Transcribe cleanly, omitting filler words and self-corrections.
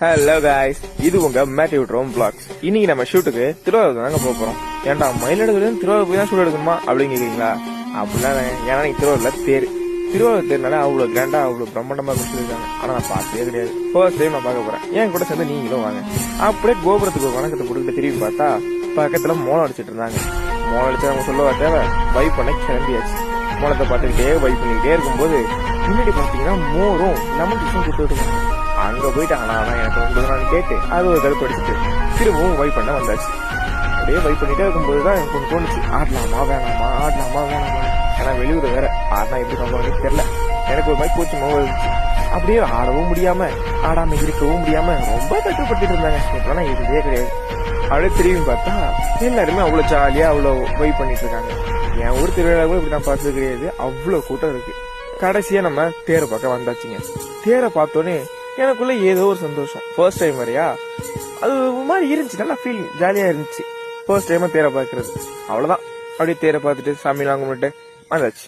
Hello guys, இது உங்க மேட்டிவ் ட்ரோம் blocks. இன்னைக்கு நம்ம ஷூட்டுக்கு திருவாரூர் தாங்க போறோம். ஏன்டா மயிலாடுதுறை திருவாரூர் போய் தான் ஷூட் எடுக்கணுமா அப்படின்னு கேக்குறீங்களா? அப்படிலாம் ஏன்னா நீங்க திருவாரூர்ல திருவாரூர் தேர்னால அவ்வளவு கிராண்டா அவ்வளவு பிரம்மாண்டமா கொடுத்துருக்காங்க. ஆனா நான் பார்த்ததே கிடையாது. ஃபர்ஸ்ட் டைம் நான் பார்க்க போறேன். ஏன் கூட சேர்ந்து நீங்களும் வாங்க. அப்படியே கோபுரத்துக்கு ஒரு வணக்கத்தை போட்டுக்கிட்டு திரும்பி பார்த்தா பக்கத்துல மோளம் அடிச்சிட்டு இருந்தாங்க. மோளம் அடிச்சு அவங்க சொல்ல தேவை வைப் பண்ண கிளம்பியாச்சு. மோளத்தை பார்த்துக்கிட்டே வைப் பண்ணிக்கிட்டே இருக்கும்போது முன்னாடி பாத்தீங்கன்னா மோரும் லெமன் ஜூஸும் கொடுத்துட்டு அங்க போயிட்டு ஆனா எனக்கு உங்களுக்கு கேட்டு அது ஒரு கருப்பு அடிச்சுட்டு திரும்பவும் வைப் பண்ண வந்தாச்சு. அப்படியே வைப் பண்ணிட்டே இருக்கும்போதுதான் எனக்கு கொஞ்சம் தோணுச்சு, ஆடலாமா வேணாமா ஏன்னா வெளியூர் வேற ஆடினா எப்படி பண்ணுவாங்க தெரியல. எனக்கு ஒரு மாதிரி கோச்சு மோகம் இருந்துச்சு. அப்படியே ஆடவும் முடியாம ஆடாம இருக்கவும் முடியாம ரொம்ப கட்டுப்பட்டு இருந்தாங்க. இப்பெல்லாம் இதுவே கிடையாது. அப்படியே திரும்பி பார்த்தா எல்லாருமே அவ்வளவு ஜாலியா அவ்வளவு வைப் பண்ணிட்டு இருக்காங்க. என் ஊர் திருவிழாவும் இப்படி நான் பார்த்தது கிடையாது. அவ்வளவு கூட்டம் இருக்கு. கடைசியா நம்ம தேரை பார்க்க வந்தாச்சுங்க. தேரை பார்த்தோன்னே எனக்குள்ள ஏதோ ஒரு சந்தோஷம். ஃபர்ஸ்ட் டைம் வரையா அது ஒரு மாதிரி இருந்துச்சு, நல்லா ஃபீலிங் ஜாலியா இருந்துச்சு. ஃபர்ஸ்ட் டைமா தேரை பார்க்கறது அவ்வளவுதான். அப்படியே தேரை பார்த்துட்டு சாமியெல்லாம் கும்பிட்டு வந்தாச்சு.